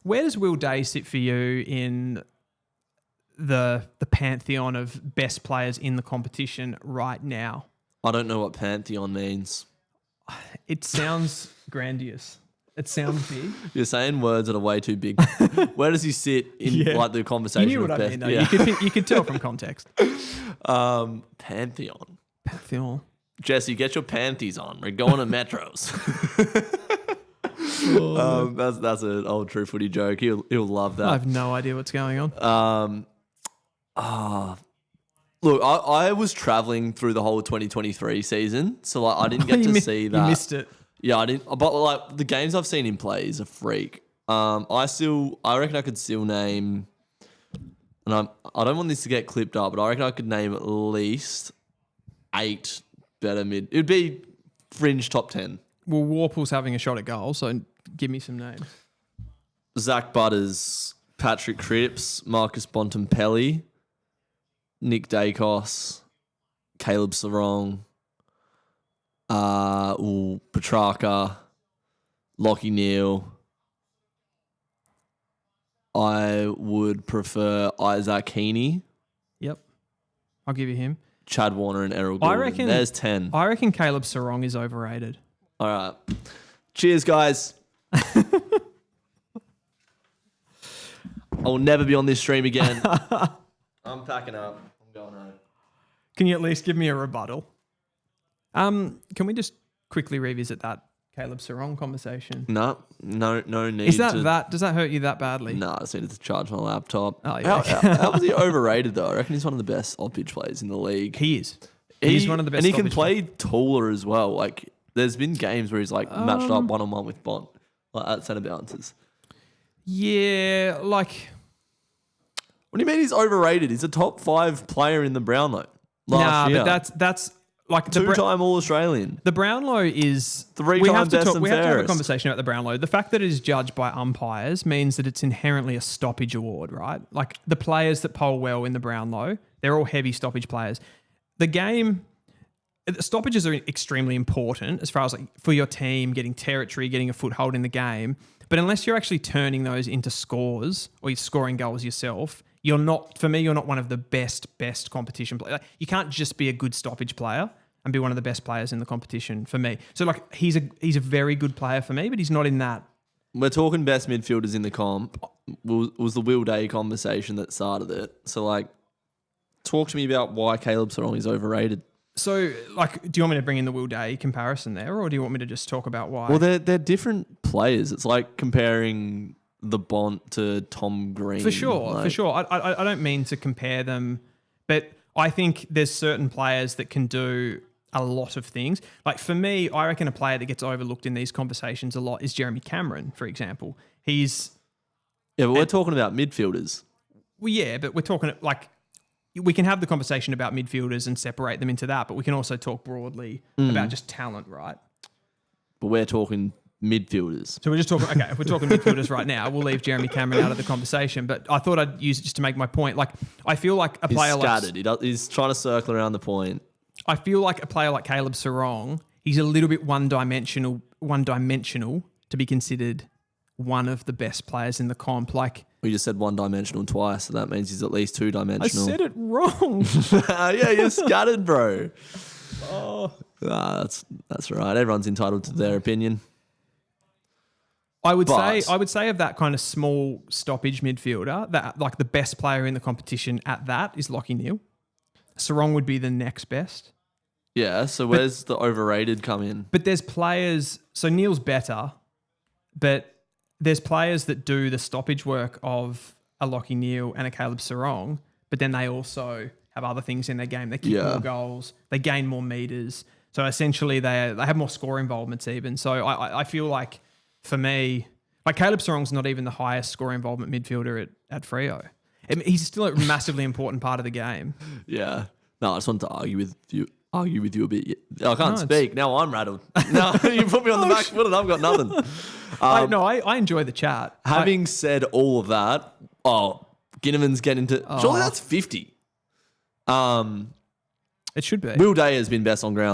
Where does Will Day sit for you in the pantheon of best players in the competition right now? I don't know what pantheon means. It sounds grandiose. It sounds big. You're saying words that are way too big. Where does he sit in like the conversation? You knew what I best? mean, though. Yeah. You could tell from context. Pantheon. Pantheon. Jesse, get your panties on. We're going to Metros. That's an old True Footy joke. He'll love that. I have no idea what's going on. Look, I was traveling through the whole 2023 season, so like I didn't get to see that. You missed it. Yeah, I didn't. But like the games I've seen him play is a freak. I reckon I could still name, and I don't want this to get clipped up, but I reckon I could name at least 8 better mid. It'd be fringe top 10. Well, Warple's having a shot at goal, so give me some names. Zach Butters, Patrick Cripps, Marcus Bontempelli, Nick Dacos, Caleb Serong, Petrarca, Lockie Neal. I would prefer Isaac Heaney. Yep. I'll give you him. Chad Warner and Errol Gordon. There's 10. I reckon Caleb Serong is overrated. All right. Cheers, guys. I will never be on this stream again. I'm packing up. I'm going home. Can you at least give me a rebuttal? Can we just quickly revisit that Caleb Serong conversation? No need. Is that does that hurt you that badly? No, I just needed to charge my laptop. Oh, yeah. How was he overrated though? I reckon he's one of the best off-pitch players in the league. He is. He's one of the best. And he can play taller as well. Like there's been games where he's like matched up one-on-one with Bont, like at centre balances. Yeah, like. What do you mean he's overrated? He's a top 5 player in the Brownlow last year. But that's like 2-time All-Australian. The Brownlow is 3-time best and We have to have a fairest. conversation about the Brownlow. The fact that it is judged by umpires means that it's inherently a stoppage award, right? Like the players that poll well in the Brownlow, they're all heavy stoppage players. The stoppages are extremely important as far as like for your team getting territory, getting a foothold in the game. But unless you're actually turning those into scores or you're scoring goals yourself, you're not one of the best competition players. Like, you can't just be a good stoppage player and be one of the best players in the competition for me. So like he's a very good player for me, but he's not in that. We're talking best midfielders in the comp. Was the Will Day conversation that started it. So like, talk to me about why Caleb Serong is overrated. So like, do you want me to bring in the Will Day comparison there, or do you want me to just talk about why? Well, they're different players. It's like comparing the Bont to Tom Green. For sure. I don't mean to compare them, but I think there's certain players that can do a lot of things. Like for me, I reckon a player that gets overlooked in these conversations a lot is Jeremy Cameron, for example. But we're talking about midfielders. Well, yeah, but we're talking like we can have the conversation about midfielders and separate them into that, but we can also talk broadly about just talent, right? But we're talking midfielders. So we're just talking, okay, if we're talking midfielders right now, we'll leave Jeremy Cameron out of the conversation. But I thought I'd use it just to make my point. Like, I feel like a player scattered. He's trying to circle around the point. I feel like a player like Caleb Serong, he's a little bit one-dimensional to be considered one of the best players in the comp. Like, we just said one-dimensional twice, so that means he's at least two-dimensional. I said it wrong. Yeah, you're scattered, bro. That's right. Everyone's entitled to their opinion. I would say of that kind of small stoppage midfielder, that like the best player in the competition at that is Lockie Neal. Serong would be the next best. Yeah, so where's the overrated come in? But there's players, so Neal's better, but there's players that do the stoppage work of a Lockie Neal and a Caleb Serong, but then they also have other things in their game. They kick more goals, they gain more meters. So essentially they have more score involvements even. So I feel like for me, like Caleb Serong's not even the highest score involvement midfielder at Freo. He's still a massively important part of the game. Yeah. No, I just wanted to argue with you a bit. I can't speak. Now I'm rattled. No, you put me on the back foot and I've got nothing. I enjoy the chat. Having said all of that, Ginnivan's getting to... Surely that's 50. It should be. Will Day has been best on ground.